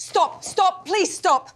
Stop, please stop.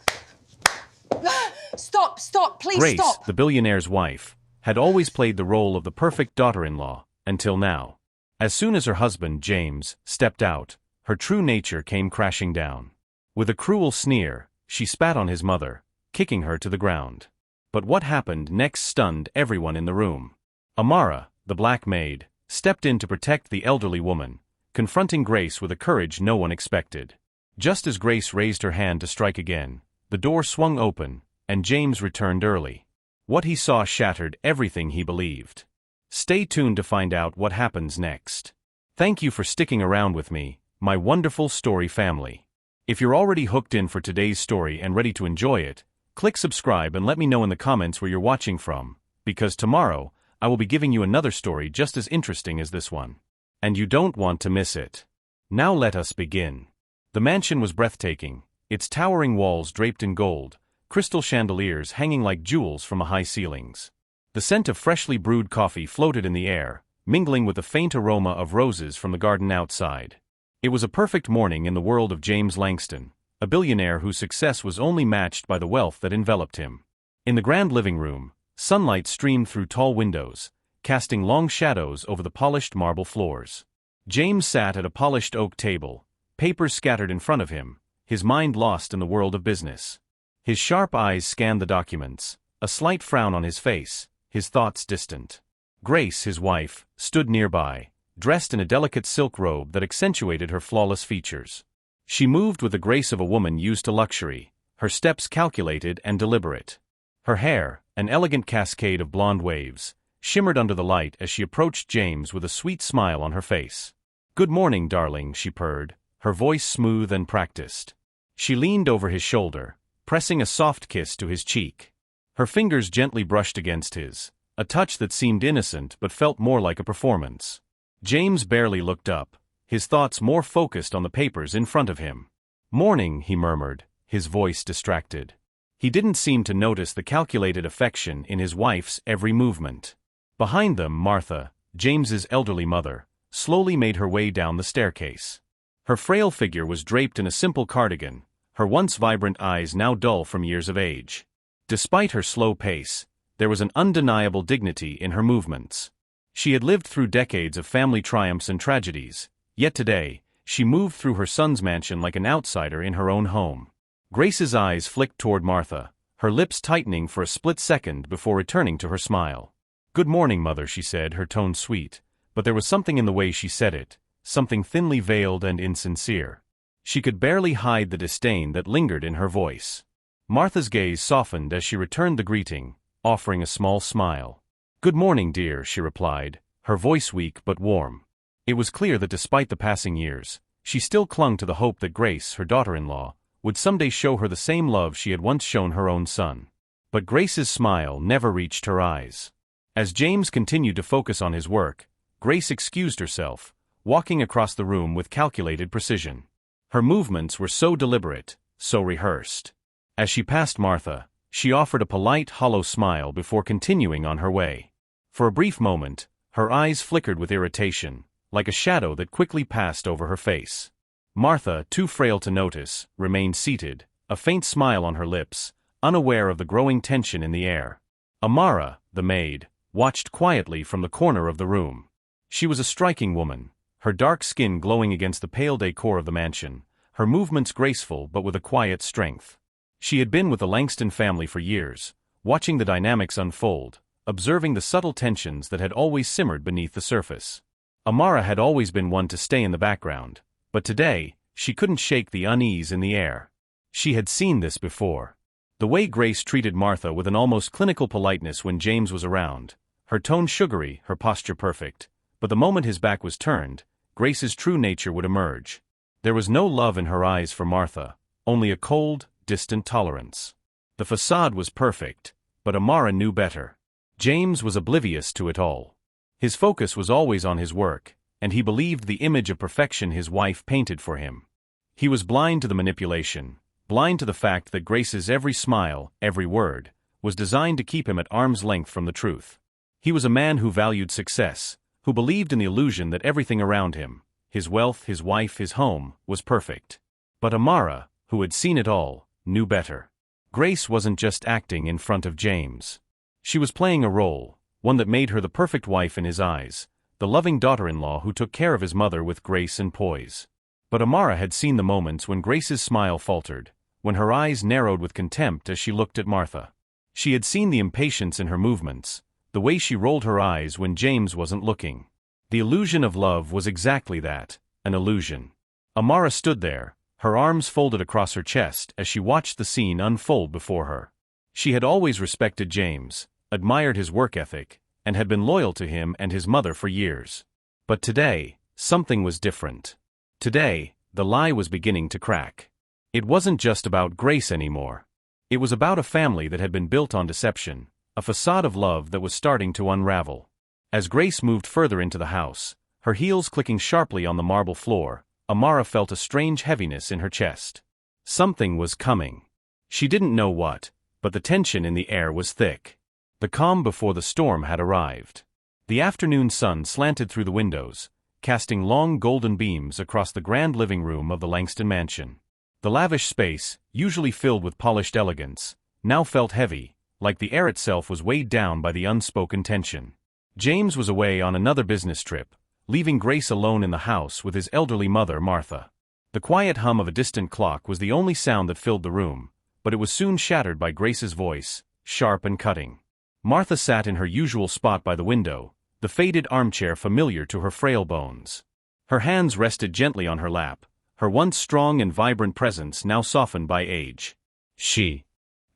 Stop, please Grace, stop. the billionaire's wife, had always played the role of the perfect daughter-in-law, until now. As soon as her husband, James, stepped out, her true nature came crashing down. With a cruel sneer, she spat on his mother, kicking her to the ground. But what happened next stunned everyone in the room. Amara, the black maid, stepped in to protect the elderly woman, confronting Grace with a courage no one expected. Just as Grace raised her hand to strike again, the door swung open, and James returned early. What he saw shattered everything he believed. Stay tuned to find out what happens next. Thank you for sticking around with me, my wonderful story family. If you're already hooked in for today's story and ready to enjoy it, click subscribe and let me know in the comments where you're watching from, because tomorrow, I will be giving you another story just as interesting as this one. And you don't want to miss it. Now let us begin. The mansion was breathtaking, its towering walls draped in gold, crystal chandeliers hanging like jewels from high ceilings. The scent of freshly brewed coffee floated in the air, mingling with the faint aroma of roses from the garden outside. It was a perfect morning in the world of James Langston, a billionaire whose success was only matched by the wealth that enveloped him. In the grand living room, sunlight streamed through tall windows, casting long shadows over the polished marble floors. James sat at a polished oak table, papers scattered in front of him, his mind lost in the world of business. His sharp eyes scanned the documents, a slight frown on his face, his thoughts distant. Grace, his wife, stood nearby, dressed in a delicate silk robe that accentuated her flawless features. She moved with the grace of a woman used to luxury, her steps calculated and deliberate. Her hair, an elegant cascade of blonde waves, shimmered under the light as she approached James with a sweet smile on her face. "Good morning, darling," she purred, her voice smooth and practiced. She leaned over his shoulder, pressing a soft kiss to his cheek. Her fingers gently brushed against his, a touch that seemed innocent but felt more like a performance. James barely looked up, his thoughts more focused on the papers in front of him. "Morning," he murmured, his voice distracted. He didn't seem to notice the calculated affection in his wife's every movement. Behind them, Martha, James's elderly mother, slowly made her way down the staircase. Her frail figure was draped in a simple cardigan, her once vibrant eyes now dull from years of age. Despite her slow pace, there was an undeniable dignity in her movements. She had lived through decades of family triumphs and tragedies, yet today, she moved through her son's mansion like an outsider in her own home. Grace's eyes flicked toward Martha, her lips tightening for a split second before returning to her smile. "Good morning, Mother," she said, her tone sweet, but there was something in the way she said it, something thinly veiled and insincere. She could barely hide the disdain that lingered in her voice. Martha's gaze softened as she returned the greeting, offering a small smile. "Good morning, dear," she replied, her voice weak but warm. It was clear that despite the passing years, she still clung to the hope that Grace, her daughter-in-law, would someday show her the same love she had once shown her own son. But Grace's smile never reached her eyes. As James continued to focus on his work, Grace excused herself, walking across the room with calculated precision. Her movements were so deliberate, so rehearsed. As she passed Martha, she offered a polite, hollow smile before continuing on her way. For a brief moment, her eyes flickered with irritation, like a shadow that quickly passed over her face. Martha, too frail to notice, remained seated, a faint smile on her lips, unaware of the growing tension in the air. Amara, the maid, watched quietly from the corner of the room. She was a striking woman, her dark skin glowing against the pale decor of the mansion, her movements graceful but with a quiet strength. She had been with the Langston family for years, watching the dynamics unfold, observing the subtle tensions that had always simmered beneath the surface. Amara had always been one to stay in the background, but today, she couldn't shake the unease in the air. She had seen this before. The way Grace treated Martha with an almost clinical politeness when James was around, her tone sugary, her posture perfect, but the moment his back was turned, Grace's true nature would emerge. There was no love in her eyes for Martha, only a cold, distant tolerance. The facade was perfect, but Amara knew better. James was oblivious to it all. His focus was always on his work, and he believed the image of perfection his wife painted for him. He was blind to the manipulation, blind to the fact that Grace's every smile, every word, was designed to keep him at arm's length from the truth. He was a man who valued success, who believed in the illusion that everything around him, his wealth, his wife, his home, was perfect. But Amara, who had seen it all, knew better. Grace wasn't just acting in front of James. She was playing a role, one that made her the perfect wife in his eyes, the loving daughter-in-law who took care of his mother with grace and poise. But Amara had seen the moments when Grace's smile faltered, when her eyes narrowed with contempt as she looked at Martha. She had seen the impatience in her movements, the way she rolled her eyes when James wasn't looking. The illusion of love was exactly that, an illusion. Amara stood there, her arms folded across her chest as she watched the scene unfold before her. She had always respected James, admired his work ethic, and had been loyal to him and his mother for years. But today, something was different. Today, the lie was beginning to crack. It wasn't just about Grace anymore. It was about a family that had been built on deception, a facade of love that was starting to unravel. As Grace moved further into the house, her heels clicking sharply on the marble floor, Amara felt a strange heaviness in her chest. Something was coming. She didn't know what, but the tension in the air was thick. The calm before the storm had arrived. The afternoon sun slanted through the windows, casting long golden beams across the grand living room of the Langston mansion. The lavish space, usually filled with polished elegance, now felt heavy, like the air itself was weighed down by the unspoken tension. James was away on another business trip, leaving Grace alone in the house with his elderly mother, Martha. The quiet hum of a distant clock was the only sound that filled the room, but it was soon shattered by Grace's voice, sharp and cutting. Martha sat in her usual spot by the window, the faded armchair familiar to her frail bones. Her hands rested gently on her lap, her once strong and vibrant presence now softened by age. She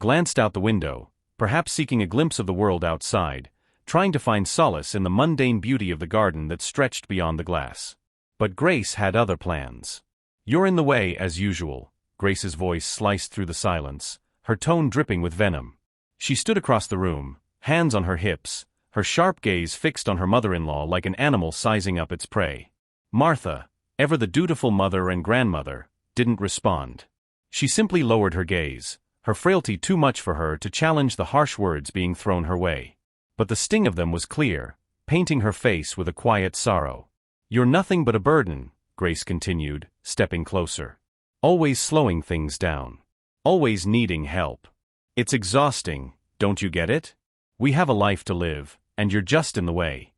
glanced out the window, perhaps seeking a glimpse of the world outside, trying to find solace in the mundane beauty of the garden that stretched beyond the glass. But Grace had other plans. "You're in the way, as usual," Grace's voice sliced through the silence, her tone dripping with venom. She stood across the room, hands on her hips, her sharp gaze fixed on her mother-in-law like an animal sizing up its prey. Martha, ever the dutiful mother and grandmother, didn't respond. She simply lowered her gaze, her frailty too much for her to challenge the harsh words being thrown her way. But the sting of them was clear, painting her face with a quiet sorrow. "You're nothing but a burden," Grace continued, stepping closer. "Always slowing things down. Always needing help. It's exhausting, don't you get it? We have a life to live, and you're just in the way."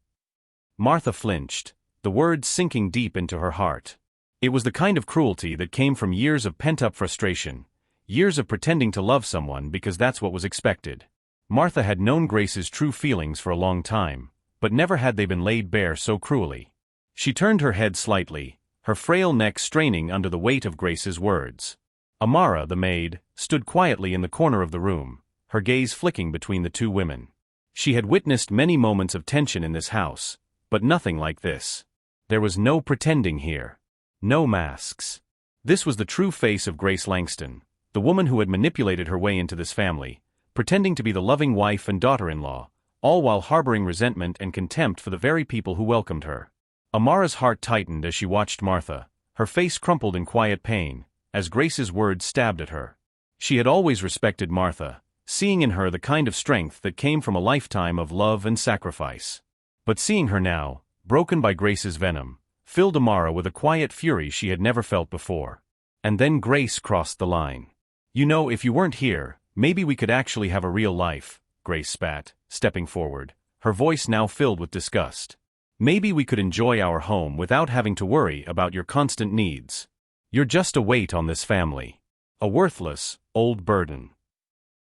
Martha flinched, the words sinking deep into her heart. It was the kind of cruelty that came from years of pent-up frustration, years of pretending to love someone because that's what was expected. Martha had known Grace's true feelings for a long time, but never had they been laid bare so cruelly. She turned her head slightly, her frail neck straining under the weight of Grace's words. Amara, the maid, stood quietly in the corner of the room, her gaze flicking between the two women. She had witnessed many moments of tension in this house, but nothing like this. There was no pretending here. No masks. This was the true face of Grace Langston, the woman who had manipulated her way into this family, pretending to be the loving wife and daughter-in-law, all while harboring resentment and contempt for the very people who welcomed her. Amara's heart tightened as she watched Martha, her face crumpled in quiet pain, as Grace's words stabbed at her. She had always respected Martha, seeing in her the kind of strength that came from a lifetime of love and sacrifice. But seeing her now, broken by Grace's venom, filled Amara with a quiet fury she had never felt before. And then Grace crossed the line. "You know, if you weren't here, maybe we could actually have a real life," Grace spat, stepping forward, her voice now filled with disgust. "Maybe we could enjoy our home without having to worry about your constant needs. You're just a weight on this family. A worthless, old burden."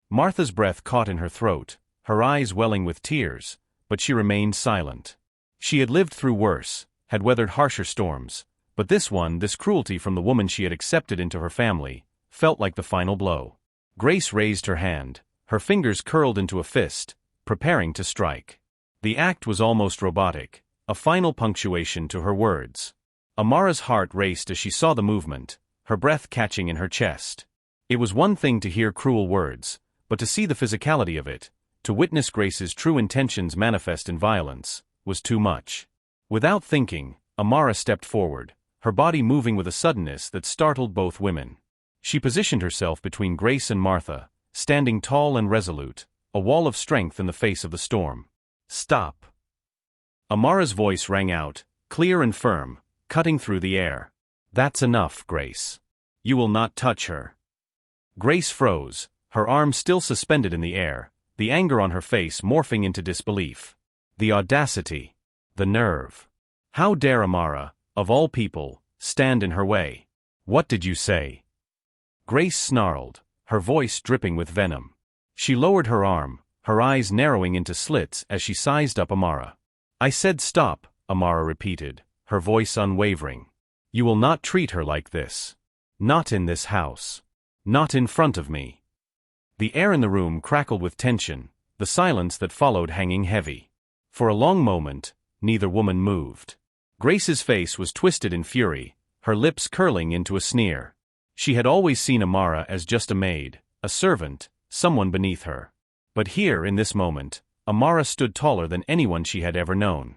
Martha's breath caught in her throat, her eyes welling with tears, but she remained silent. She had lived through worse, had weathered harsher storms, but this cruelty from the woman she had accepted into her family, felt like the final blow. Grace raised her hand, her fingers curled into a fist, preparing to strike. The act was almost robotic, a final punctuation to her words. Amara's heart raced as she saw the movement, her breath catching in her chest. It was one thing to hear cruel words, but to see the physicality of it, to witness Grace's true intentions manifest in violence, was too much. Without thinking, Amara stepped forward, her body moving with a suddenness that startled both women. She positioned herself between Grace and Martha, standing tall and resolute, a wall of strength in the face of the storm. "Stop." Amara's voice rang out, clear and firm, cutting through the air. "That's enough, Grace. You will not touch her." Grace froze, her arm still suspended in the air, the anger on her face morphing into disbelief. The audacity. The nerve. How dare Amara, of all people, stand in her way? What did you say? Grace snarled, her voice dripping with venom. She lowered her arm, her eyes narrowing into slits as she sized up Amara. I said stop, Amara repeated, her voice unwavering. You will not treat her like this. Not in this house. Not in front of me. The air in the room crackled with tension, the silence that followed hanging heavy. For a long moment, neither woman moved. Grace's face was twisted in fury, her lips curling into a sneer. She had always seen Amara as just a maid, a servant, someone beneath her. But here, in this moment, Amara stood taller than anyone she had ever known.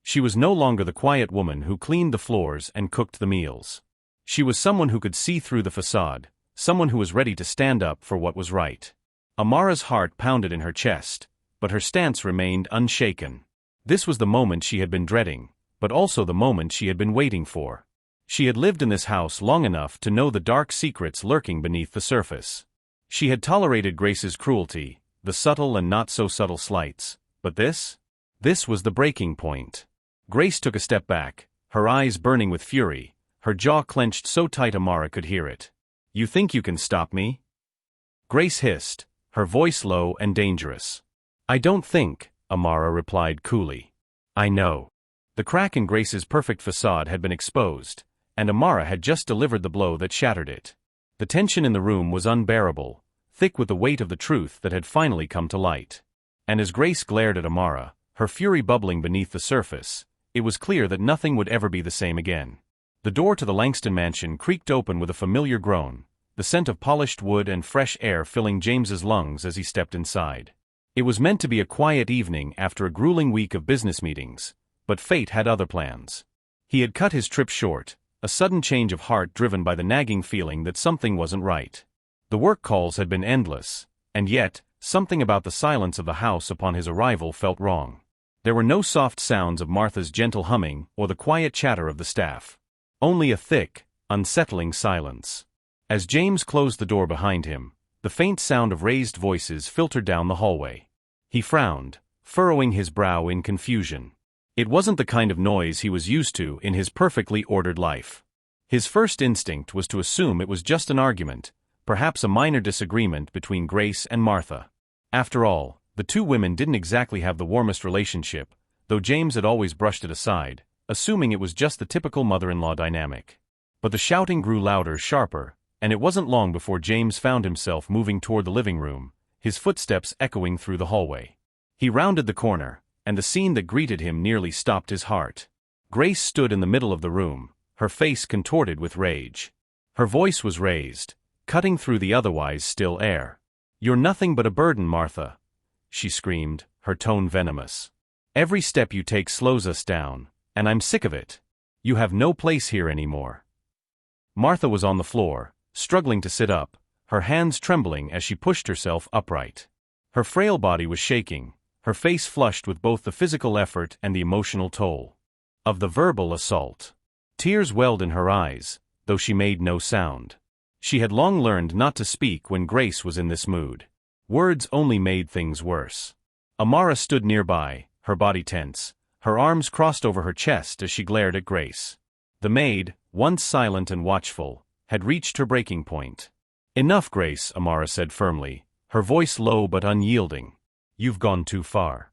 She was no longer the quiet woman who cleaned the floors and cooked the meals. She was someone who could see through the facade, someone who was ready to stand up for what was right. Amara's heart pounded in her chest, but her stance remained unshaken. This was the moment she had been dreading, but also the moment she had been waiting for. She had lived in this house long enough to know the dark secrets lurking beneath the surface. She had tolerated Grace's cruelty, the subtle and not-so-subtle slights, but this was the breaking point. Grace took a step back, her eyes burning with fury, her jaw clenched so tight Amara could hear it. You think you can stop me? Grace hissed, her voice low and dangerous. I don't think, Amara replied coolly. I know. The crack in Grace's perfect facade had been exposed, and Amara had just delivered the blow that shattered it. The tension in the room was unbearable, thick with the weight of the truth that had finally come to light. And as Grace glared at Amara, her fury bubbling beneath the surface, it was clear that nothing would ever be the same again. The door to the Langston mansion creaked open with a familiar groan, the scent of polished wood and fresh air filling James's lungs as he stepped inside. It was meant to be a quiet evening after a grueling week of business meetings, but fate had other plans. He had cut his trip short, a sudden change of heart driven by the nagging feeling that something wasn't right. The work calls had been endless, and yet, something about the silence of the house upon his arrival felt wrong. There were no soft sounds of Martha's gentle humming or the quiet chatter of the staff. Only a thick, unsettling silence. As James closed the door behind him, the faint sound of raised voices filtered down the hallway. He frowned, furrowing his brow in confusion. It wasn't the kind of noise he was used to in his perfectly ordered life. His first instinct was to assume it was just an argument, perhaps a minor disagreement between Grace and Martha. After all, the two women didn't exactly have the warmest relationship, though James had always brushed it aside, assuming it was just the typical mother-in-law dynamic. But the shouting grew louder, sharper, and it wasn't long before James found himself moving toward the living room, his footsteps echoing through the hallway. He rounded the corner, and the scene that greeted him nearly stopped his heart. Grace stood in the middle of the room, her face contorted with rage. Her voice was raised, cutting through the otherwise still air. You're nothing but a burden, Martha, she screamed, her tone venomous. Every step you take slows us down, and I'm sick of it. You have no place here anymore. Martha was on the floor, struggling to sit up, her hands trembling as she pushed herself upright. Her frail body was shaking, her face flushed with both the physical effort and the emotional toll of the verbal assault. Tears welled in her eyes, though she made no sound. She had long learned not to speak when Grace was in this mood. Words only made things worse. Amara stood nearby, her body tense, her arms crossed over her chest as she glared at Grace. The maid, once silent and watchful, had reached her breaking point. Enough, Grace, Amara said firmly, her voice low but unyielding. You've gone too far.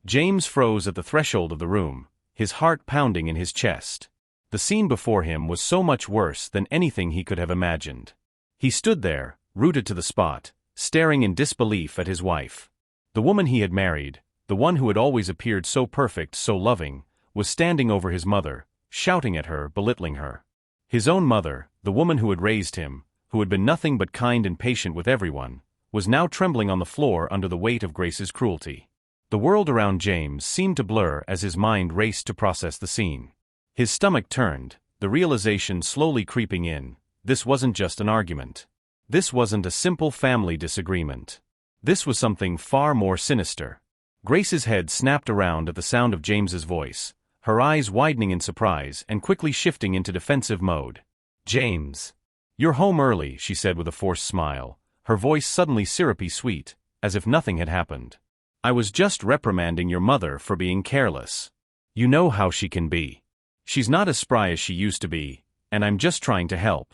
James froze at the threshold of the room, his heart pounding in his chest. The scene before him was so much worse than anything he could have imagined. He stood there, rooted to the spot, staring in disbelief at his wife. The woman he had married, the one who had always appeared so perfect, so loving, was standing over his mother, shouting at her, belittling her. His own mother, the woman who had raised him, who had been nothing but kind and patient with everyone, was now trembling on the floor under the weight of Grace's cruelty. The world around James seemed to blur as his mind raced to process the scene. His stomach turned, the realization slowly creeping in, this wasn't just an argument. This wasn't a simple family disagreement. This was something far more sinister. Grace's head snapped around at the sound of James's voice, her eyes widening in surprise and quickly shifting into defensive mode. James. "You're home early," she said with a forced smile, her voice suddenly syrupy sweet, as if nothing had happened. "I was just reprimanding your mother for being careless. You know how she can be. She's not as spry as she used to be, and I'm just trying to help."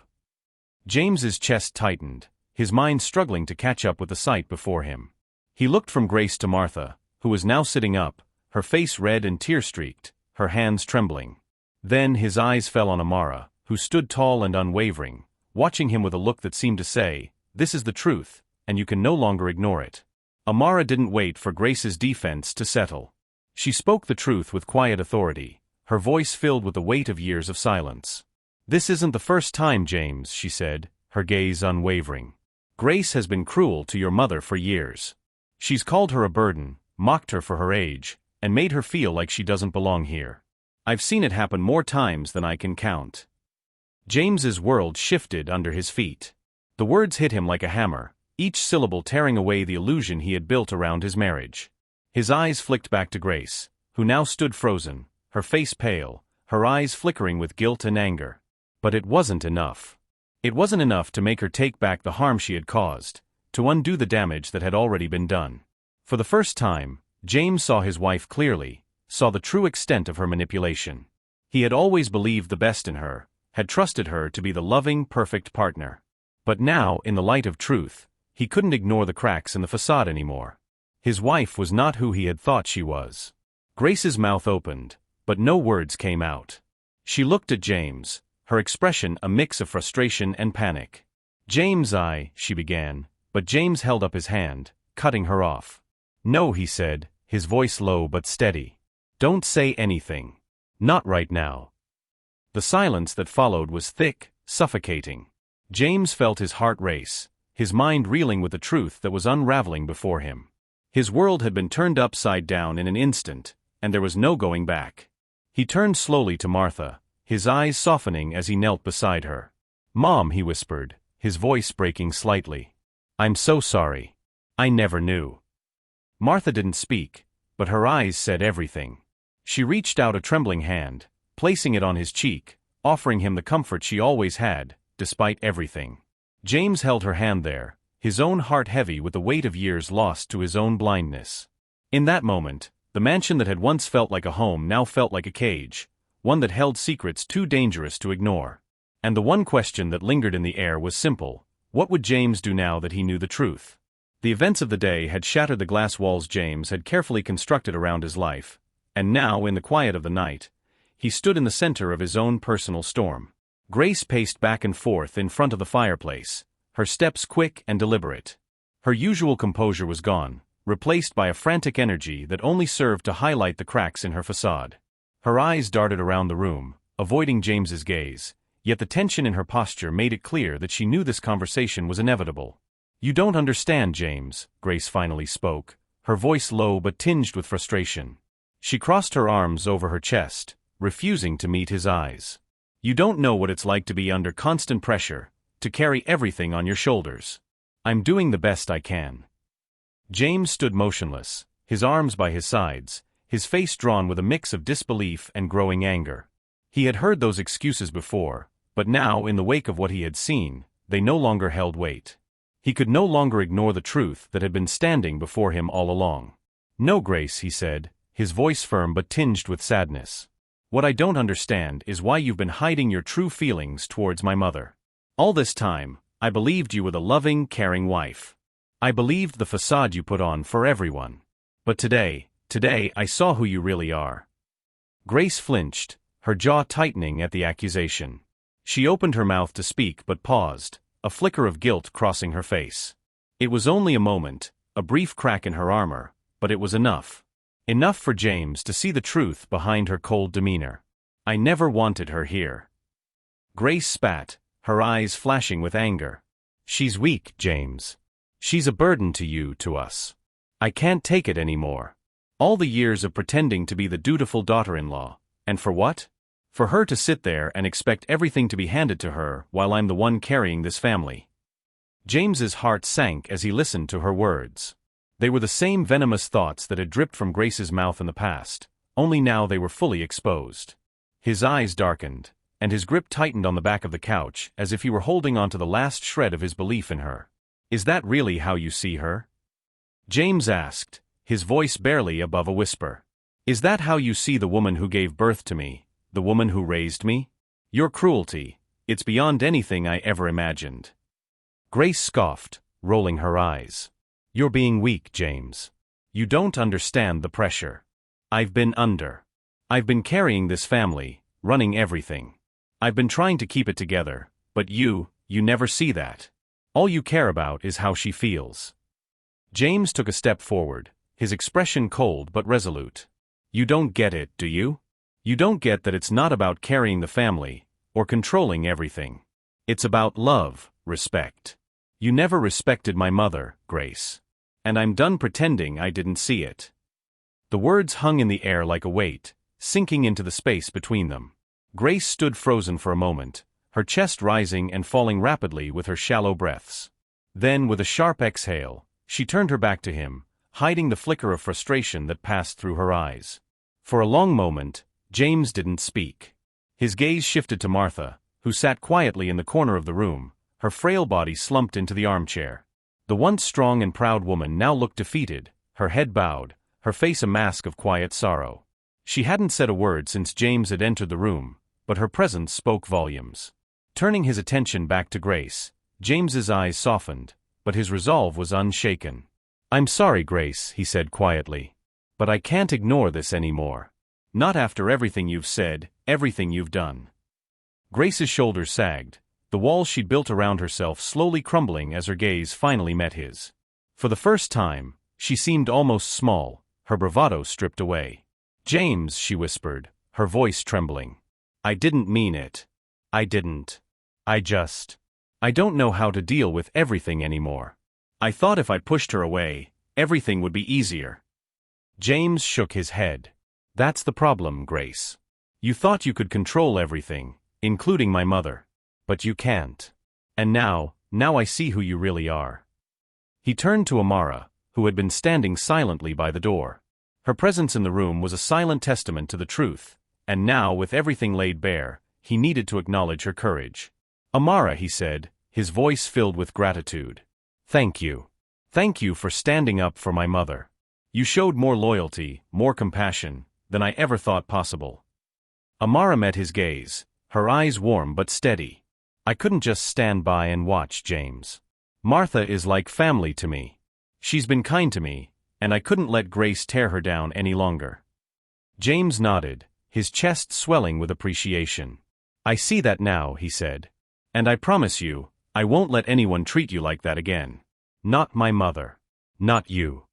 James's chest tightened, his mind struggling to catch up with the sight before him. He looked from Grace to Martha, who was now sitting up, her face red and tear-streaked, her hands trembling. Then his eyes fell on Amara, who stood tall and unwavering, watching him with a look that seemed to say, "This is the truth, and you can no longer ignore it." Amara didn't wait for Grace's defense to settle. She spoke the truth with quiet authority, her voice filled with the weight of years of silence. "This isn't the first time, James," she said, her gaze unwavering. "Grace has been cruel to your mother for years. She's called her a burden, mocked her for her age, and made her feel like she doesn't belong here. I've seen it happen more times than I can count." James's world shifted under his feet. The words hit him like a hammer, each syllable tearing away the illusion he had built around his marriage. His eyes flicked back to Grace, who now stood frozen, her face pale, her eyes flickering with guilt and anger. But it wasn't enough. It wasn't enough to make her take back the harm she had caused, to undo the damage that had already been done. For the first time, James saw his wife clearly, saw the true extent of her manipulation. He had always believed the best in her, had trusted her to be the loving, perfect partner. But now, in the light of truth, he couldn't ignore the cracks in the facade anymore. His wife was not who he had thought she was. Grace's mouth opened, but no words came out. She looked at James, her expression a mix of frustration and panic. "James, she began, but James held up his hand, cutting her off. "No," he said, his voice low but steady. "Don't say anything. Not right now." The silence that followed was thick, suffocating. James felt his heart race, his mind reeling with the truth that was unraveling before him. His world had been turned upside down in an instant, and there was no going back. He turned slowly to Martha, his eyes softening as he knelt beside her. "Mom," he whispered, his voice breaking slightly. "I'm so sorry. I never knew." Martha didn't speak, but her eyes said everything. She reached out a trembling hand, placing it on his cheek, offering him the comfort she always had, despite everything. James held her hand there, his own heart heavy with the weight of years lost to his own blindness. In that moment, the mansion that had once felt like a home now felt like a cage, one that held secrets too dangerous to ignore. And the one question that lingered in the air was simple: what would James do now that he knew the truth? The events of the day had shattered the glass walls James had carefully constructed around his life, and now, in the quiet of the night, he stood in the center of his own personal storm. Grace paced back and forth in front of the fireplace, her steps quick and deliberate. Her usual composure was gone, replaced by a frantic energy that only served to highlight the cracks in her facade. Her eyes darted around the room, avoiding James's gaze, yet the tension in her posture made it clear that she knew this conversation was inevitable. "You don't understand, James," Grace finally spoke, her voice low but tinged with frustration. She crossed her arms over her chest, refusing to meet his eyes. "You don't know what it's like to be under constant pressure, to carry everything on your shoulders. I'm doing the best I can." James stood motionless, his arms by his sides, his face drawn with a mix of disbelief and growing anger. He had heard those excuses before, but now, in the wake of what he had seen, they no longer held weight. He could no longer ignore the truth that had been standing before him all along. "No, Grace," he said, his voice firm but tinged with sadness. "What I don't understand is why you've been hiding your true feelings towards my mother. All this time, I believed you were the loving, caring wife. I believed the facade you put on for everyone. But today I saw who you really are." Grace flinched, her jaw tightening at the accusation. She opened her mouth to speak but paused, a flicker of guilt crossing her face. It was only a moment, a brief crack in her armor, but it was enough. Enough for James to see the truth behind her cold demeanor. "I never wanted her here." Grace spat, her eyes flashing with anger. "She's weak, James. She's a burden to you, to us. I can't take it anymore. All the years of pretending to be the dutiful daughter-in-law, and for what? For her to sit there and expect everything to be handed to her while I'm the one carrying this family." James's heart sank as he listened to her words. They were the same venomous thoughts that had dripped from Grace's mouth in the past, only now they were fully exposed. His eyes darkened, and his grip tightened on the back of the couch as if he were holding onto the last shred of his belief in her. "Is that really how you see her?" James asked, his voice barely above a whisper. "Is that how you see the woman who gave birth to me, the woman who raised me? Your cruelty, it's beyond anything I ever imagined." Grace scoffed, rolling her eyes. "You're being weak, James. You don't understand the pressure. I've been carrying this family, running everything. I've been trying to keep it together, but you never see that. All you care about is how she feels." James took a step forward, his expression cold but resolute. "You don't get it, do you? You don't get that it's not about carrying the family, or controlling everything. It's about love, respect. You never respected my mother, Grace. And I'm done pretending I didn't see it." The words hung in the air like a weight, sinking into the space between them. Grace stood frozen for a moment, her chest rising and falling rapidly with her shallow breaths. Then, with a sharp exhale, she turned her back to him, hiding the flicker of frustration that passed through her eyes. For a long moment, James didn't speak. His gaze shifted to Martha, who sat quietly in the corner of the room, her frail body slumped into the armchair. The once strong and proud woman now looked defeated, her head bowed, her face a mask of quiet sorrow. She hadn't said a word since James had entered the room, but her presence spoke volumes. Turning his attention back to Grace, James's eyes softened, but his resolve was unshaken. "I'm sorry, Grace," he said quietly. "But I can't ignore this anymore. Not after everything you've said, everything you've done." Grace's shoulders sagged, the walls she'd built around herself slowly crumbling as her gaze finally met his. For the first time, she seemed almost small, her bravado stripped away. "James," she whispered, her voice trembling. "I didn't mean it. I didn't. I don't know how to deal with everything anymore. I thought if I pushed her away, everything would be easier." James shook his head. "That's the problem, Grace. You thought you could control everything, including my mother. But you can't. And now I see who you really are." He turned to Amara, who had been standing silently by the door. Her presence in the room was a silent testament to the truth, and now, with everything laid bare, he needed to acknowledge her courage. "Amara," he said, his voice filled with gratitude. "Thank you. Thank you for standing up for my mother. You showed more loyalty, more compassion, than I ever thought possible." Amara met his gaze, her eyes warm but steady. "I couldn't just stand by and watch, James. Martha is like family to me. She's been kind to me, and I couldn't let Grace tear her down any longer." James nodded, his chest swelling with appreciation. "I see that now," he said. "And I promise you, I won't let anyone treat you like that again. Not my mother. Not you."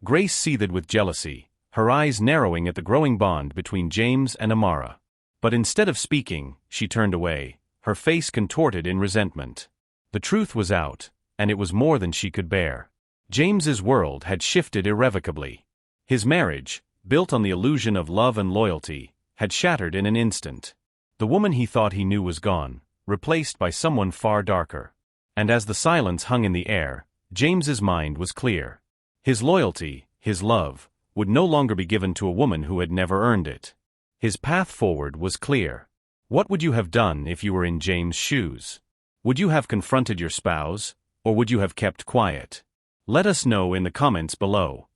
Grace seethed with jealousy, her eyes narrowing at the growing bond between James and Amara. But instead of speaking, she turned away, her face contorted in resentment. The truth was out, and it was more than she could bear. James's world had shifted irrevocably. His marriage, built on the illusion of love and loyalty, had shattered in an instant. The woman he thought he knew was gone, replaced by someone far darker. And as the silence hung in the air, James's mind was clear. His loyalty, his love, would no longer be given to a woman who had never earned it. His path forward was clear. What would you have done if you were in James' shoes? Would you have confronted your spouse, or would you have kept quiet? Let us know in the comments below.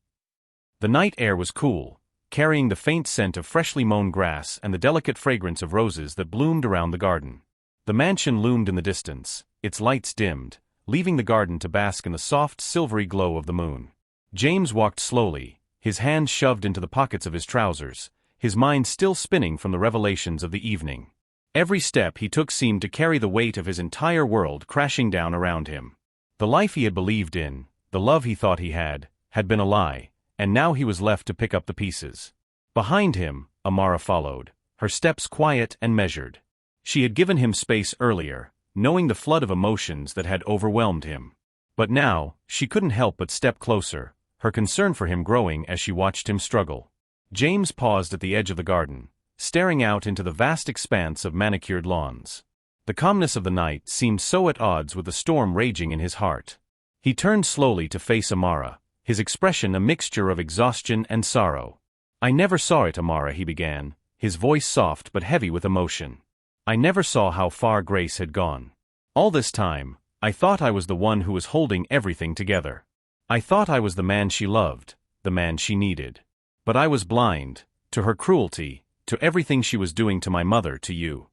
The night air was cool, carrying the faint scent of freshly mown grass and the delicate fragrance of roses that bloomed around the garden. The mansion loomed in the distance, its lights dimmed, leaving the garden to bask in the soft, silvery glow of the moon. James walked slowly, his hands shoved into the pockets of his trousers, his mind still spinning from the revelations of the evening. Every step he took seemed to carry the weight of his entire world crashing down around him. The life he had believed in, the love he thought he had been a lie, and now he was left to pick up the pieces. Behind him, Amara followed, her steps quiet and measured. She had given him space earlier, knowing the flood of emotions that had overwhelmed him. But now, she couldn't help but step closer, her concern for him growing as she watched him struggle. James paused at the edge of the garden, staring out into the vast expanse of manicured lawns. The calmness of the night seemed so at odds with the storm raging in his heart. He turned slowly to face Amara, his expression a mixture of exhaustion and sorrow. "I never saw it, Amara," he began, his voice soft but heavy with emotion. I never saw how far Grace had gone. All this time, I thought I was the one who was holding everything together. I thought I was the man she loved, the man she needed. But I was blind, to her cruelty, to everything she was doing to my mother, to you.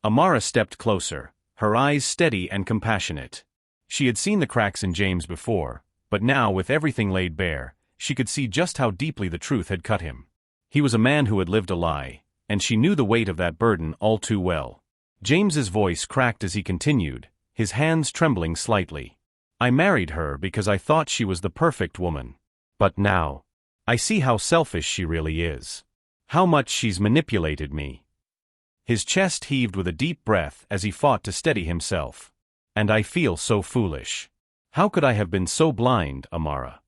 Amara stepped closer, her eyes steady and compassionate. She had seen the cracks in James before, but now, with everything laid bare, she could see just how deeply the truth had cut him. He was a man who had lived a lie, and she knew the weight of that burden all too well. James's voice cracked as he continued, his hands trembling slightly. I married her because I thought she was the perfect woman. But now, I see how selfish she really is. How much she's manipulated me. His chest heaved with a deep breath as he fought to steady himself. And I feel so foolish. How could I have been so blind, Amara?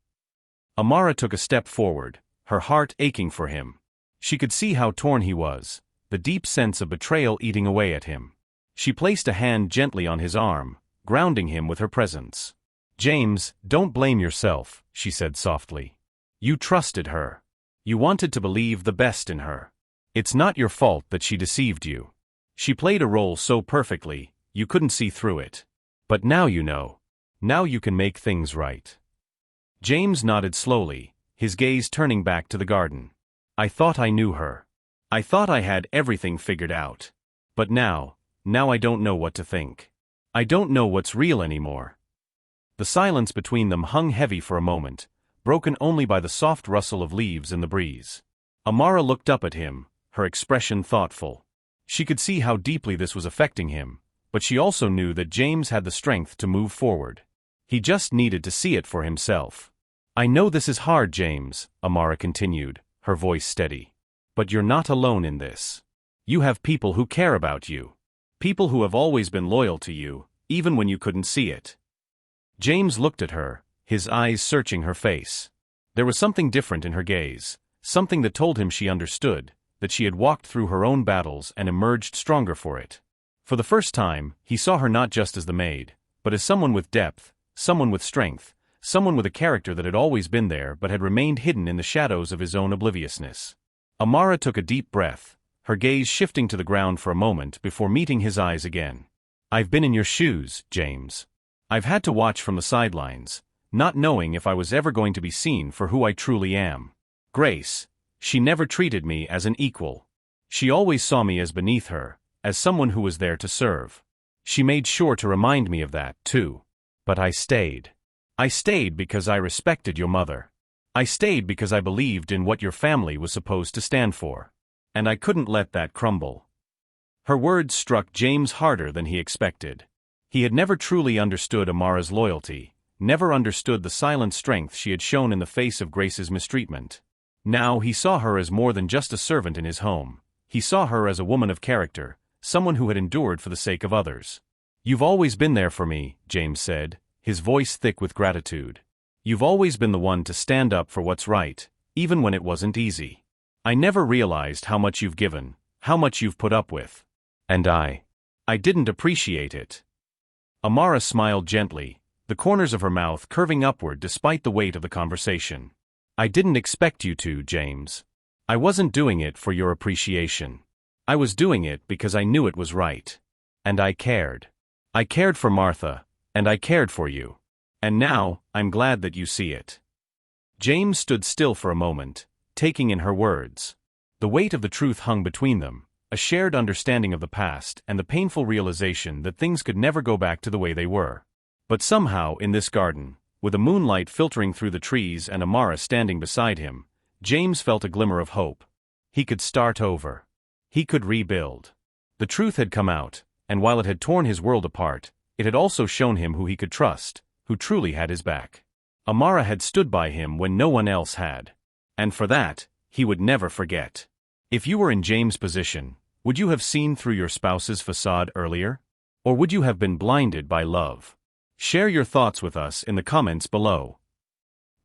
Amara took a step forward, her heart aching for him. She could see how torn he was, the deep sense of betrayal eating away at him. She placed a hand gently on his arm, grounding him with her presence. James, don't blame yourself, she said softly. You trusted her. You wanted to believe the best in her. It's not your fault that she deceived you. She played a role so perfectly, you couldn't see through it. But now you know. Now you can make things right. James nodded slowly, his gaze turning back to the garden. I thought I knew her. I thought I had everything figured out. But now I don't know what to think. I don't know what's real anymore. The silence between them hung heavy for a moment, broken only by the soft rustle of leaves in the breeze. Amara looked up at him, her expression thoughtful. She could see how deeply this was affecting him, but she also knew that James had the strength to move forward. He just needed to see it for himself. I know this is hard, James, Amara continued, her voice steady. But you're not alone in this. You have people who care about you. People who have always been loyal to you, even when you couldn't see it. James looked at her, his eyes searching her face. There was something different in her gaze, something that told him she understood, that she had walked through her own battles and emerged stronger for it. For the first time, he saw her not just as the maid, but as someone with depth, someone with strength, someone with a character that had always been there but had remained hidden in the shadows of his own obliviousness. Amara took a deep breath, her gaze shifting to the ground for a moment before meeting his eyes again. I've been in your shoes, James. I've had to watch from the sidelines, not knowing if I was ever going to be seen for who I truly am. Grace, she never treated me as an equal. She always saw me as beneath her, as someone who was there to serve. She made sure to remind me of that, too. But I stayed. I stayed because I respected your mother. I stayed because I believed in what your family was supposed to stand for. And I couldn't let that crumble. Her words struck James harder than he expected. He had never truly understood Amara's loyalty, never understood the silent strength she had shown in the face of Grace's mistreatment. Now he saw her as more than just a servant in his home. He saw her as a woman of character, someone who had endured for the sake of others. You've always been there for me, James said, his voice thick with gratitude. You've always been the one to stand up for what's right, even when it wasn't easy. I never realized how much you've given, how much you've put up with. And I didn't appreciate it. Amara smiled gently, the corners of her mouth curving upward despite the weight of the conversation. I didn't expect you to, James. I wasn't doing it for your appreciation. I was doing it because I knew it was right. And I cared. I cared for Martha, and I cared for you. And now, I'm glad that you see it. James stood still for a moment, taking in her words. The weight of the truth hung between them, a shared understanding of the past and the painful realization that things could never go back to the way they were. But somehow, in this garden, with the moonlight filtering through the trees and Amara standing beside him, James felt a glimmer of hope. He could start over. He could rebuild. The truth had come out, and while it had torn his world apart, it had also shown him who he could trust, who truly had his back. Amara had stood by him when no one else had. And for that, he would never forget. If you were in James' position, would you have seen through your spouse's facade earlier? Or would you have been blinded by love? Share your thoughts with us in the comments below.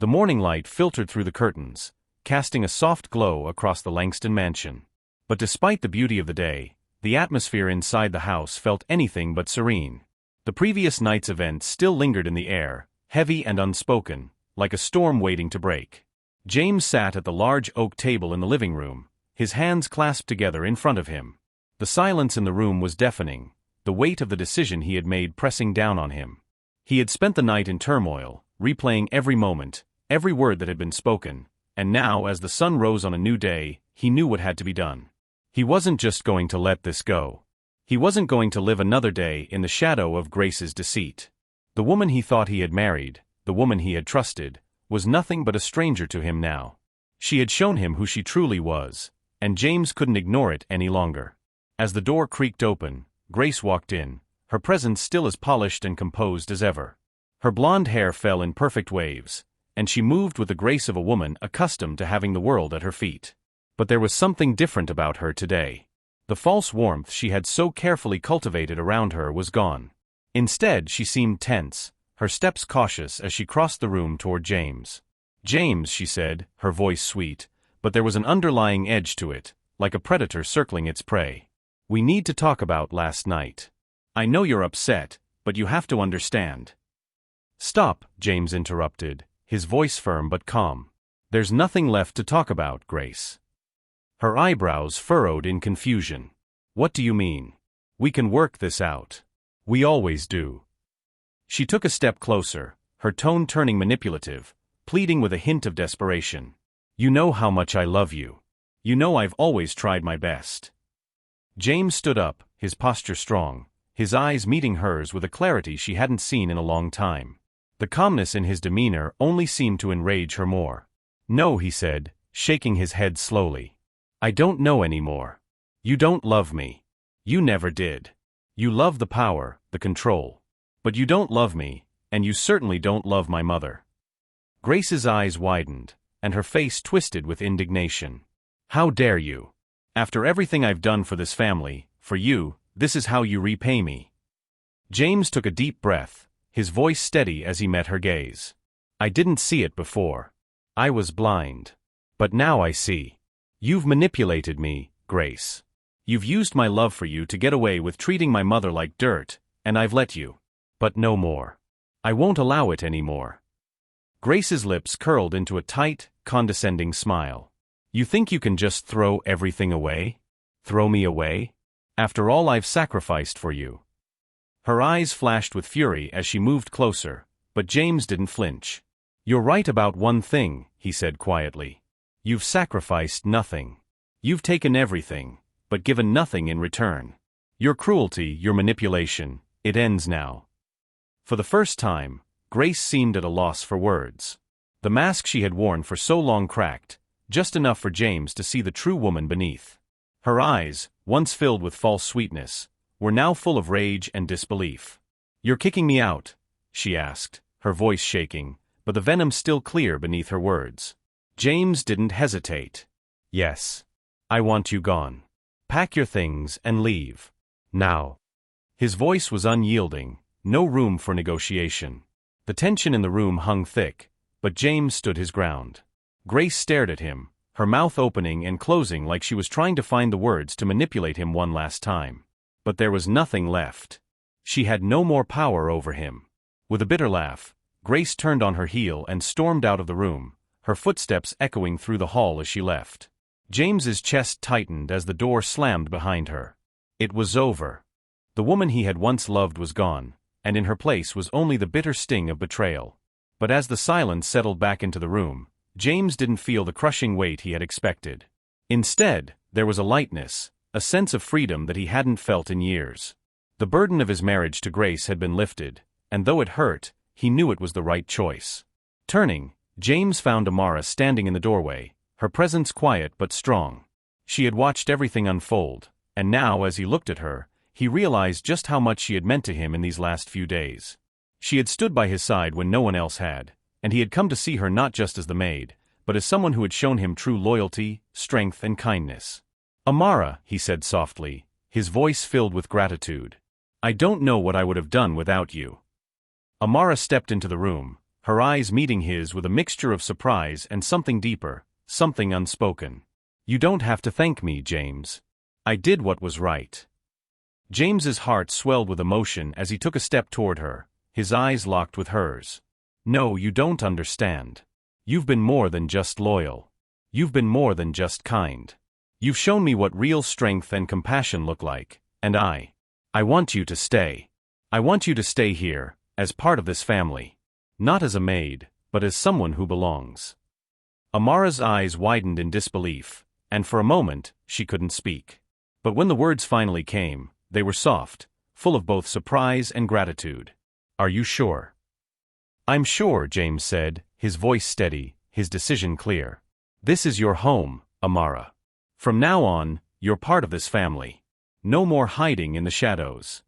The morning light filtered through the curtains, casting a soft glow across the Langston mansion. But despite the beauty of the day, the atmosphere inside the house felt anything but serene. The previous night's events still lingered in the air, heavy and unspoken, like a storm waiting to break. James sat at the large oak table in the living room, his hands clasped together in front of him. The silence in the room was deafening, the weight of the decision he had made pressing down on him. He had spent the night in turmoil, replaying every moment, every word that had been spoken, and now as the sun rose on a new day, he knew what had to be done. He wasn't just going to let this go. He wasn't going to live another day in the shadow of Grace's deceit. The woman he thought he had married, the woman he had trusted, was nothing but a stranger to him now. She had shown him who she truly was, and James couldn't ignore it any longer. As the door creaked open, Grace walked in, her presence still as polished and composed as ever. Her blonde hair fell in perfect waves, and she moved with the grace of a woman accustomed to having the world at her feet. But there was something different about her today. The false warmth she had so carefully cultivated around her was gone. Instead, she seemed tense, her steps cautious as she crossed the room toward James. "James," she said, her voice sweet, but there was an underlying edge to it, like a predator circling its prey. "We need to talk about last night. I know you're upset, but you have to understand." "Stop," James interrupted, his voice firm but calm. "There's nothing left to talk about, Grace." Her eyebrows furrowed in confusion. "What do you mean? We can work this out. We always do." She took a step closer, her tone turning manipulative, pleading with a hint of desperation. "You know how much I love you. You know I've always tried my best." James stood up, his posture strong, his eyes meeting hers with a clarity she hadn't seen in a long time. The calmness in his demeanor only seemed to enrage her more. "No," he said, shaking his head slowly. "I don't know anymore. You don't love me. You never did. You love the power, the control. But you don't love me, and you certainly don't love my mother." Grace's eyes widened, and her face twisted with indignation. "How dare you? After everything I've done for this family, for you, this is how you repay me." James took a deep breath, his voice steady as he met her gaze. "I didn't see it before. I was blind. But now I see. You've manipulated me, Grace. You've used my love for you to get away with treating my mother like dirt, and I've let you. But no more. I won't allow it anymore." Grace's lips curled into a tight, condescending smile. "You think you can just throw everything away? Throw me away? After all I've sacrificed for you?" Her eyes flashed with fury as she moved closer, but James didn't flinch. "You're right about one thing," he said quietly. "You've sacrificed nothing. You've taken everything, but given nothing in return. Your cruelty, your manipulation, it ends now." For the first time, Grace seemed at a loss for words. The mask she had worn for so long cracked, just enough for James to see the true woman beneath. Her eyes, once filled with false sweetness, were now full of rage and disbelief. "You're kicking me out?" she asked, her voice shaking, but the venom still clear beneath her words. James didn't hesitate. "Yes. I want you gone. Pack your things and leave. Now." His voice was unyielding, no room for negotiation. The tension in the room hung thick, but James stood his ground. Grace stared at him, her mouth opening and closing like she was trying to find the words to manipulate him one last time. But there was nothing left. She had no more power over him. With a bitter laugh, Grace turned on her heel and stormed out of the room, her footsteps echoing through the hall as she left. James's chest tightened as the door slammed behind her. It was over. The woman he had once loved was gone, and in her place was only the bitter sting of betrayal. But as the silence settled back into the room, James didn't feel the crushing weight he had expected. Instead, there was a lightness, a sense of freedom that he hadn't felt in years. The burden of his marriage to Grace had been lifted, and though it hurt, he knew it was the right choice. Turning, James found Amara standing in the doorway, her presence quiet but strong. She had watched everything unfold, and now as he looked at her, he realized just how much she had meant to him in these last few days. She had stood by his side when no one else had, and he had come to see her not just as the maid, but as someone who had shown him true loyalty, strength, and kindness. "Amara," he said softly, his voice filled with gratitude. "I don't know what I would have done without you." Amara stepped into the room, her eyes meeting his with a mixture of surprise and something deeper, something unspoken. "You don't have to thank me, James. I did what was right." James's heart swelled with emotion as he took a step toward her, his eyes locked with hers. "No, you don't understand. You've been more than just loyal. You've been more than just kind. You've shown me what real strength and compassion look like, and I want you to stay. I want you to stay here, as part of this family. Not as a maid, but as someone who belongs." Amara's eyes widened in disbelief, and for a moment, she couldn't speak. But when the words finally came, they were soft, full of both surprise and gratitude. "Are you sure?" "I'm sure," James said, his voice steady, his decision clear. "This is your home, Amara. From now on, you're part of this family. No more hiding in the shadows."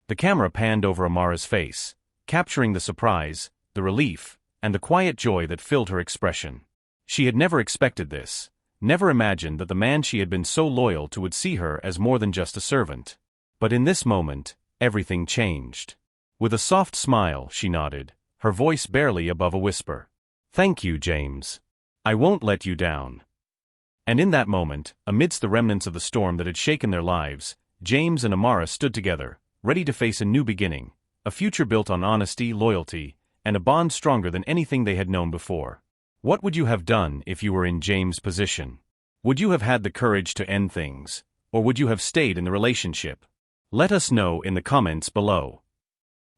The camera panned over Amara's face, capturing the surprise, the relief, and the quiet joy that filled her expression. She had never expected this, never imagined that the man she had been so loyal to would see her as more than just a servant. But in this moment, everything changed. With a soft smile, she nodded, her voice barely above a whisper. "Thank you, James. I won't let you down." And in that moment, amidst the remnants of the storm that had shaken their lives, James and Amara stood together, ready to face a new beginning, a future built on honesty, loyalty, and a bond stronger than anything they had known before. What would you have done if you were in James' position? Would you have had the courage to end things, or would you have stayed in the relationship? Let us know in the comments below.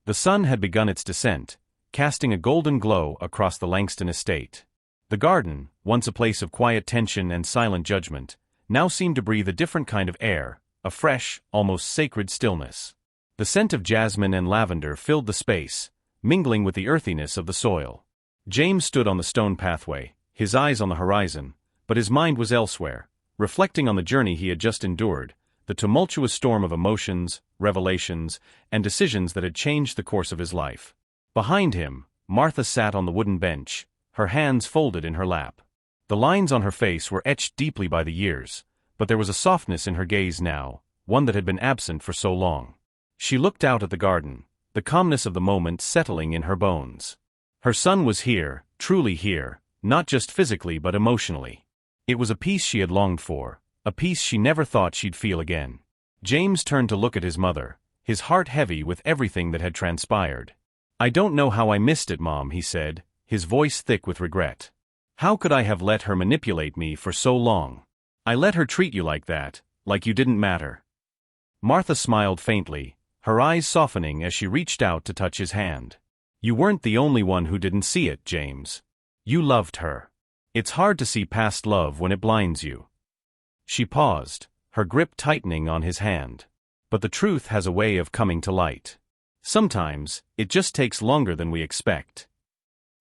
The sun had begun its descent, casting a golden glow across the Langston estate. The garden, once a place of quiet tension and silent judgment, now seemed to breathe a different kind of air, a fresh, almost sacred stillness. The scent of jasmine and lavender filled the space, mingling with the earthiness of the soil. James stood on the stone pathway, his eyes on the horizon, but his mind was elsewhere, reflecting on the journey he had just endured, the tumultuous storm of emotions, revelations, and decisions that had changed the course of his life. Behind him, Martha sat on the wooden bench, her hands folded in her lap. The lines on her face were etched deeply by the years, but there was a softness in her gaze now, one that had been absent for so long. She looked out at the garden, the calmness of the moment settling in her bones. Her son was here, truly here, not just physically but emotionally. It was a peace she had longed for, a peace she never thought she'd feel again. James turned to look at his mother, his heart heavy with everything that had transpired. "I don't know how I missed it, Mom," he said, his voice thick with regret. "How could I have let her manipulate me for so long? I let her treat you like that, like you didn't matter." Martha smiled faintly, her eyes softening as she reached out to touch his hand. "You weren't the only one who didn't see it, James. You loved her. It's hard to see past love when it blinds you." She paused, her grip tightening on his hand. "But the truth has a way of coming to light. Sometimes, it just takes longer than we expect."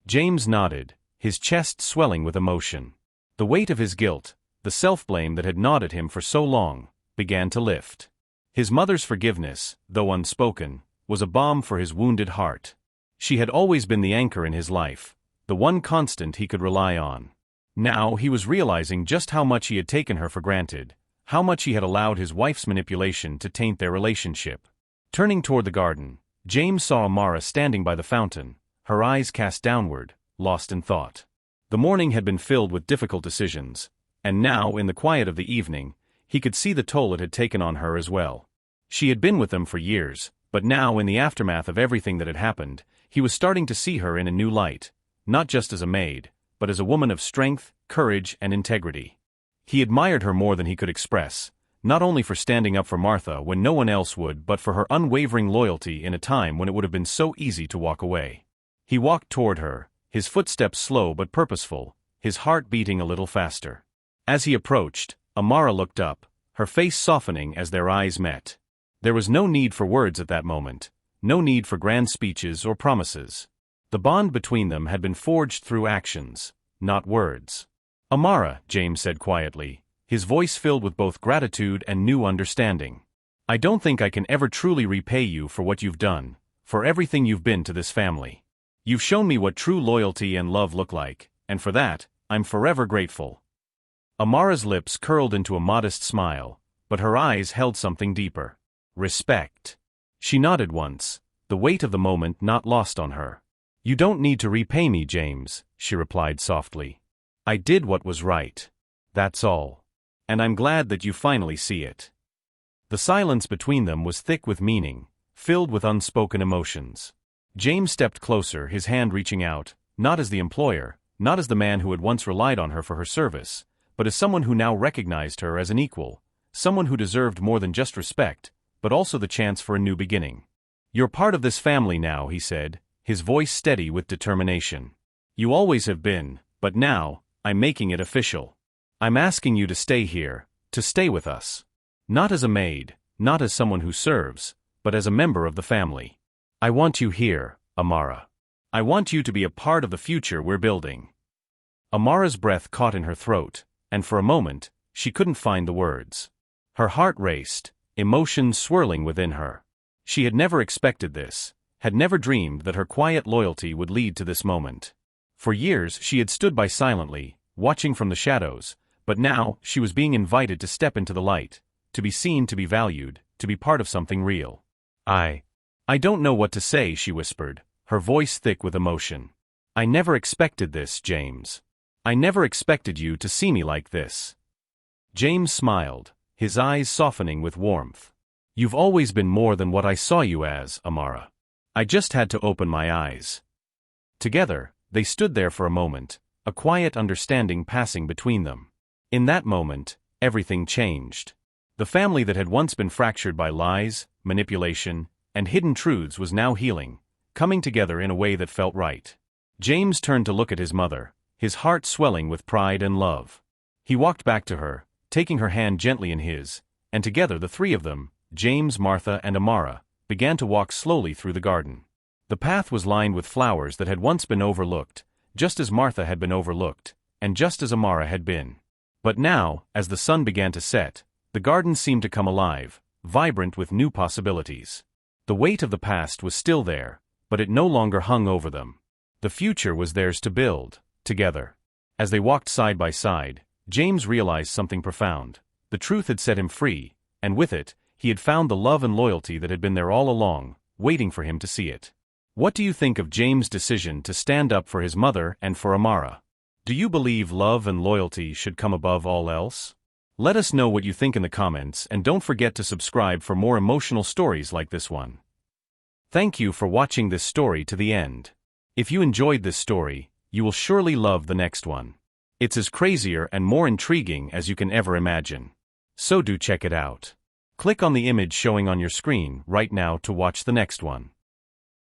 James nodded, his chest swelling with emotion. The weight of his guilt, the self-blame that had gnawed at him for so long, began to lift. His mother's forgiveness, though unspoken, was a balm for his wounded heart. She had always been the anchor in his life, the one constant he could rely on. Now he was realizing just how much he had taken her for granted, how much he had allowed his wife's manipulation to taint their relationship. Turning toward the garden, James saw Amara standing by the fountain, her eyes cast downward, lost in thought. The morning had been filled with difficult decisions, and now, in the quiet of the evening, he could see the toll it had taken on her as well. She had been with them for years, but now, in the aftermath of everything that had happened, he was starting to see her in a new light, not just as a maid, but as a woman of strength, courage, and integrity. He admired her more than he could express, not only for standing up for Martha when no one else would, but for her unwavering loyalty in a time when it would have been so easy to walk away. He walked toward her, his footsteps slow but purposeful, his heart beating a little faster. As he approached, Amara looked up, her face softening as their eyes met. There was no need for words at that moment, no need for grand speeches or promises. The bond between them had been forged through actions, not words. "Amara," James said quietly, his voice filled with both gratitude and new understanding. "I don't think I can ever truly repay you for what you've done, for everything you've been to this family. You've shown me what true loyalty and love look like, and for that, I'm forever grateful." Amara's lips curled into a modest smile, but her eyes held something deeper. Respect. She nodded once, the weight of the moment not lost on her. "You don't need to repay me, James," she replied softly. "I did what was right. That's all. And I'm glad that you finally see it." The silence between them was thick with meaning, filled with unspoken emotions. James stepped closer, his hand reaching out, not as the employer, not as the man who had once relied on her for her service, but as someone who now recognized her as an equal, someone who deserved more than just respect, but also the chance for a new beginning. "You're part of this family now," he said, his voice steady with determination. "You always have been, but now, I'm making it official. I'm asking you to stay here, to stay with us. Not as a maid, not as someone who serves, but as a member of the family. I want you here, Amara. I want you to be a part of the future we're building." Amara's breath caught in her throat, and for a moment, she couldn't find the words. Her heart raced, emotions swirling within her. She had never expected this, had never dreamed that her quiet loyalty would lead to this moment. For years she had stood by silently, watching from the shadows, but now she was being invited to step into the light, to be seen, to be valued, to be part of something real. I don't know what to say," she whispered, her voice thick with emotion. "I never expected this, James. I never expected you to see me like this." James smiled, his eyes softening with warmth. "You've always been more than what I saw you as, Amara. I just had to open my eyes." Together, they stood there for a moment, a quiet understanding passing between them. In that moment, everything changed. The family that had once been fractured by lies, manipulation, and hidden truths was now healing, coming together in a way that felt right. James turned to look at his mother, his heart swelling with pride and love. He walked back to her, taking her hand gently in his, and together the three of them, James, Martha, and Amara, began to walk slowly through the garden. The path was lined with flowers that had once been overlooked, just as Martha had been overlooked, and just as Amara had been. But now, as the sun began to set, the garden seemed to come alive, vibrant with new possibilities. The weight of the past was still there, but it no longer hung over them. The future was theirs to build, together. As they walked side by side, James realized something profound. The truth had set him free, and with it, he had found the love and loyalty that had been there all along, waiting for him to see it. What do you think of James' decision to stand up for his mother and for Amara? Do you believe love and loyalty should come above all else? Let us know what you think in the comments, and don't forget to subscribe for more emotional stories like this one. Thank you for watching this story to the end. If you enjoyed this story, you will surely love the next one. It's as crazier and more intriguing as you can ever imagine. So do check it out. Click on the image showing on your screen right now to watch the next one.